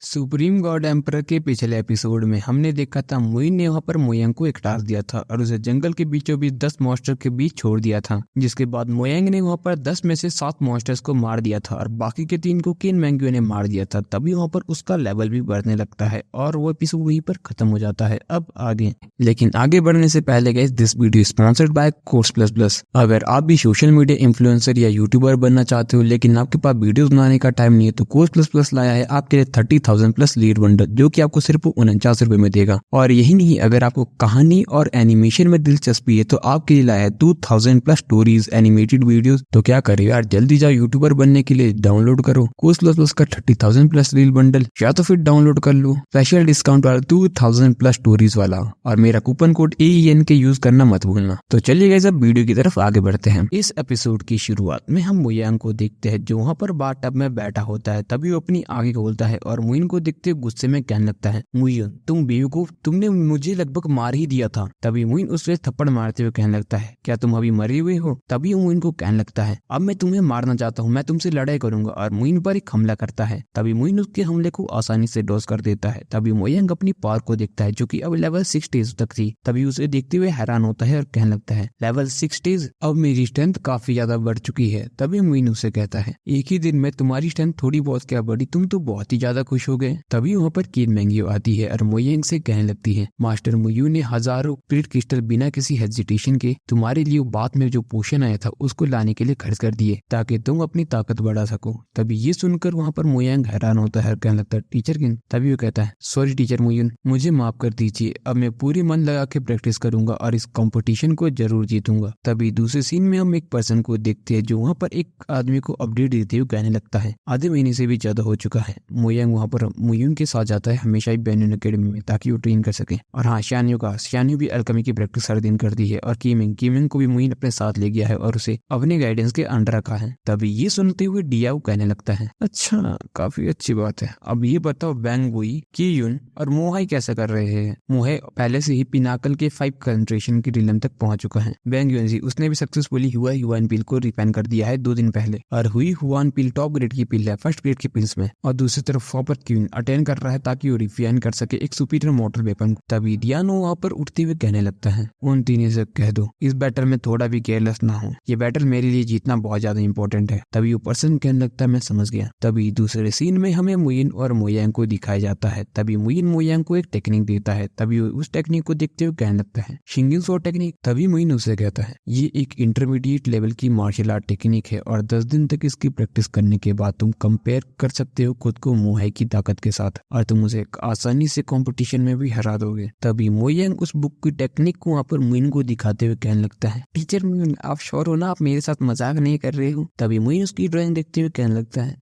Supreme God emperor के पिछले episode में हमने देखा था मुइन ने वहाँ पर मोयांग को एक टास्क दिया था और उसे जंगल के बीचों बीच 10 मॉन्स्टर के बीच छोड़ दिया था, जिसके बाद मोयांग ने वहाँ पर 10 में से 7 मॉन्स्टर्स को मार दिया था और बाकी के 3 को किन मैंग्यू ने मार दिया था। तभी वहाँ पर उसका लेवल भी बढ़ने लगता है और वो एपिसोड वहीं पर खत्म हो जाता है। अब आगे, लेकिन आगे बढ़ने से पहले guys, this video sponsored by course plus plus. अगर आप भी सोशल मीडिया इन्फ्लुएंसर या यूट्यूबर बनना चाहते हो लेकिन आपके पास वीडियोस बनाने का टाइम नहीं है, तो कोर्स प्लस प्लस लाया है आपके लिए 30,000 प्लस लीड बंडल, जो कि आपको सिर्फ 49 रुपए में देगा। और यही नहीं, अगर आपको कहानी और एनिमेशन में दिलचस्पी है तो आपके लिए लाया है 2000 प्लस स्टोरीज, एनिमेटेड वीडियोस। तो क्या करे यार, जल्दी जाओ यूट्यूबर बनने के लिए डाउनलोड करो कोर्स प्लस प्लस का 30,000 प्लस रील बंडल, या तो फिर डाउनलोड कर लो स्पेशल डिस्काउंट वाला 2000 प्लस स्टोरीज वाला, और मेरा कूपन कोड AEN के यूज करना मत भूलना। तो चलिए गाइस, अब वीडियो की तरफ आगे बढ़ते हैं। इस एपिसोड की शुरुआत में हम मोयांग को देखते हैं जो वहाँ पर बाथ टब में बैठा होता है। तभी वो अपनी आंखें खोलता है और मुइन को देखते हुए गुस्से में कहने लगता है, मुइन तुम बेवकूफ, तुमने मुझे लगभग मार ही दिया था। तभी मुइन उसे थप्पड़ मारते हुए कहने लगता है, क्या तुम अभी मरे हुए हो? तभी मुइन को कहने लगता है, अब मैं तुम्हें मारना चाहता हूँ, मैं तुमसे लड़ाई करूंगा, और मुइन पर एक हमला करता है। तभी मुइन उसके हमले को आसानी से डॉज कर देता है। तभी मोयांग अपनी पावर को देखता है जो कि अब लेवल 60 तक थी। तभी उसे देखते हुए हैरान होता है और कहने लगता है, लेवल 60, अब मेरी स्ट्रेंथ काफी ज्यादा बढ़ चुकी है। तभी मुइन उसे कहता है, एक ही दिन में तुम्हारी स्ट्रेंथ थोड़ी बहुत क्या बढ़ी, तुम तो बहुत ही ज्यादा खुश हो गए। तभी वहाँ पर किन मैंग्यू आती है और मोयांग से कहने लगती है, मास्टर मुयू ने हजारों स्पिरिट क्रिस्टल बिना किसी हेजिटेशन के तुम्हारे लिए बात में जो पोशन आया था उसको लाने के लिए खर्च कर दिए ताकि तुम अपनी ताकत बढ़ा सको। तभी ये सुनकर वहाँ पर मोयांग हैरान होता है और कहने लगता है, टीचर किन? तभी वो कहता है, सॉरी टीचर मुयून, मुझे माफ कर दीजिए, अब मैं पूरी मन लगा के प्रैक्टिस करूंगा और इस कंपटीशन को जरूर जीतूंगा। तभी दूसरे सीन में हम एक पर्सन को देखते हैं जो वहाँ पर एक आदमी को अपडेट देते हुए कहने लगता है, आधे महीने से भी ज्यादा हो चुका है। मोयांग वहाँ पर मुयून के साथ जाता है हमेशा ही बेनुन अकेडमी में, ताकि वो ट्रेन कर सके। और हाँ, शान्यू भी अल्केमी की प्रैक्टिस हर दिन करती है, और कीमिंग को भी मुइन अपने साथ ले गया है और उसे अपने गाइडेंस के अंडर रखा है। तभी ये सुनते हुए डियाओ कहने लगता है, अच्छा काफी अच्छी बात है, अब ये बताओ बैंग वुई, कीयुन और मोहाई कैसे कर रहे हैं? मोहाई पहले से ही पिनाकल के 5 कंसेंट्रेशन की रिलम तक पहुंच चुका है। बैंग यूएनजी उसने भी सक्सेसफुली हुआन पिल को रिफाइन कर दिया है 2 दिन पहले, और हुआन पिल टॉप ग्रेड की पिल है फर्स्ट ग्रेड की पिल्स में। और दूसरी तरफ फॉपर क्यून अटेंड कर रहा है ताकि वो रिफाइन कर सके एक सुपीरियर मोटर वेपन। तभी डियानो वहाँ पर उठते हुए कहने लगता है, उन तीनों से कह दो इस बैटल में थोड़ा भी केयरलेस ना हो, ये बैटल मेरे लिए जीतना बहुत ज्यादा इंपॉर्टेंट है। तभी वो पर्सन कहने लगता है, मैं समझ गया। तभी दूसरे सीन में हमें मुइन और मोयांग को दिखाया जाता है। तभी मुइन मोयांग को एक टेक्निक देता है। तभी वो उस टेक्निक को देखते हुए कहने लगता है, शिंगिंग सो टेक्निक। तभी मुइन उसे कहता है, ये एक इंटरमीडिएट लेवल की मार्शल आर्ट टेक्निक है और 10 दिन तक इसकी प्रैक्टिस करने के बाद तुम कंपेयर कर सकते हो खुद को मोहाई की ताकत के साथ और तुम उसे आसानी से कंपटीशन में भी हरा दोगे। तभी मोयांग उस बुक की टेक्निक को वहाँ पर मुइन को दिखाते हुए कहने लगता है, टीचर मुइन आप श्योर हो ना, आप मेरे साथ मजाक नहीं कर रहे हो? तभी मुइन उसकी ड्राइंग देखते हुए कहने लगता है,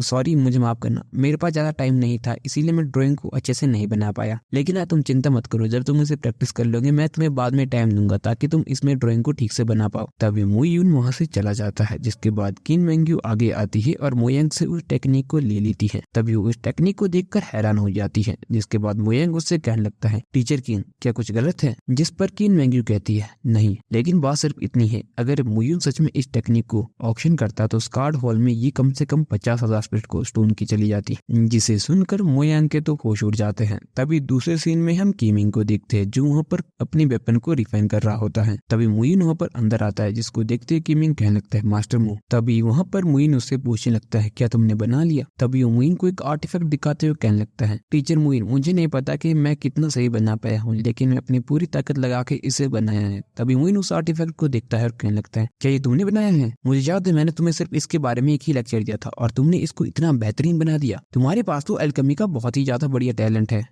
सॉरी मुझे माफ करना, मेरे पास ज्यादा टाइम नहीं था इसीलिए मैं ड्राइंग को अच्छे से नहीं बना पाया, लेकिन तुम चिंता मत करो, जब तुम इसे प्रैक्टिस कर लोगे मैं तुम्हें बाद में टाइम दूंगा ताकि तुम इसमें ड्राइंग को ठीक से बना पाओ। तभी मुयून वहाँ से चला जाता है, जिसके बाद किन मैंग्यू आगे आती है और मोयांग से उस टेक्निक को ले लेती है। तभी वो उस टेक्निक को देखकर हैरान हो जाती है, जिसके बाद मोयांग उससे कहने लगता है, टीचर किन क्या कुछ गलत है? जिस पर किन मैंग्यू कहती है, नहीं, लेकिन बात सिर्फ इतनी है, अगर मुयून सच में इस टेक्निक को ऑक्शन करता तो स्कार्ड हॉल में ये कम से कम 50,000 स्पिरिट को स्टोन की चली जाती, जिसे सुनकर मोयांग के तो होश उड़ जाते हैं। तभी दूसरे सीन में हम कीमिंग को देखते हैं जो वहाँ पर अपनी वेपन को रिफाइन कर रहा होता है। तभी मुइन वहाँ पर अंदर आता है, जिसको देखते ही कीमिंग कहने लगता है, मास्टर मू। तभी वहाँ पर मुइन उससे पूछने लगता है, क्या तुमने बना लिया? तभी वो मुइन को एक आर्टिफैक्ट दिखाते हुए कहने लगता है, टीचर मुइन मुझे नहीं पता कि मैं कितना सही बना पाया हूँ, लेकिन मैं अपनी पूरी ताकत लगा के इसे बनाया है। तभी मुइन उस आर्टिफैक्ट को देखता है और कहने लगता है, क्या ये तुमने बनाया है? मुझे याद है मैंने तुम्हें सिर्फ इसके बारे में एक ही लेक्चर दिया था और तुमने इसको इतना बेहतरीन बना दिया, तुम्हारे पास तो अल्केमी का बहुत ही ज्यादा बढ़िया टैलेंट है,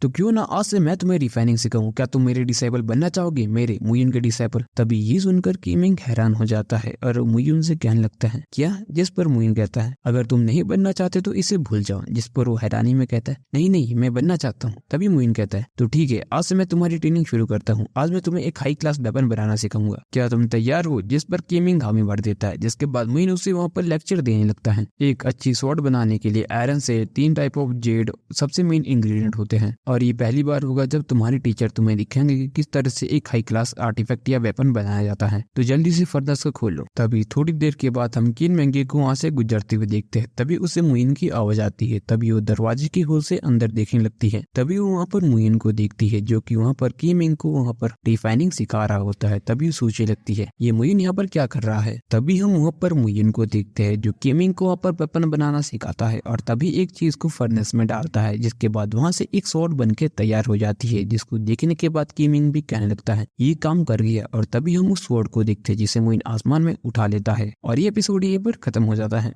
तो क्यों ना आज से मैं तुम्हें रिफाइनिंग सिखाऊं, क्या तुम मेरे डिसेबल बनना चाहोगे, मेरे मुयून के डिसेबल? तभी ये सुनकर कीमिंग हैरान हो जाता है और मुयून से कहने लगता है, क्या? जिस पर मुयून कहता है, अगर तुम नहीं बनना चाहते तो इसे भूल जाओ, जिस पर वो हैरानी में कहता है, नहीं मैं बनना चाहता हूँ। तभी मुयून कहता है, तो ठीक है, आज से मैं तुम्हारी ट्रेनिंग शुरू करता हूँ, आज मैं तुम्हें एक हाई क्लास वेपन बनाना सिखाऊंगा, क्या तुम तैयार हो? जिस पर कीमिंग हामी भर देता है, जिसके बाद मुयून उसे वहाँ पर लेक्चर देने लगता है। एक अच्छी स्वॉर्ड बनाने के लिए आयरन से 3 टाइप ऑफ जेड सबसे मेन इंग्रेडिएंट होते हैं, और ये पहली बार होगा जब तुम्हारे टीचर तुम्हें दिखाएंगे कि किस तरह से एक हाई क्लास आर्टिफैक्ट या वेपन बनाया जाता है, तो जल्दी से फर्दर्स को खोलो। तभी थोड़ी देर के बाद हम किन मैंग्यू को वहाँ से गुजरते हुए देखते हैं। तभी उसे मुइन की आवाज आती है। तभी वो दरवाजे की होल से अंदर देखने लगती है। तभी वो वहाँ पर मुयन को देखती है, जो कि वहाँ पर की मिंग को वहाँ पर रिफाइनिंग सिखा रहा होता है। तभी वो सोचने लगती है ये मुयन यहाँ पर क्या कर रहा है। तभी हम वहाँ पर मुयन को देखते हैं, जो की मिंग को वहाँ पर वेपन बनाना सिखाता है और तभी एक चीज को फर्नेस में डालता है, जिसके बाद वहाँ से एक स्वॉर्ड बन के तैयार हो जाती है, जिसको देखने के बाद की मिंग भी कहने लगता है ये काम कर गया। और तभी हम उस स्वॉर्ड को देखते हैं जिसे मुयन आसमान में उठा लेता है और ये एपिसोड ये पर खत्म हो जाता है।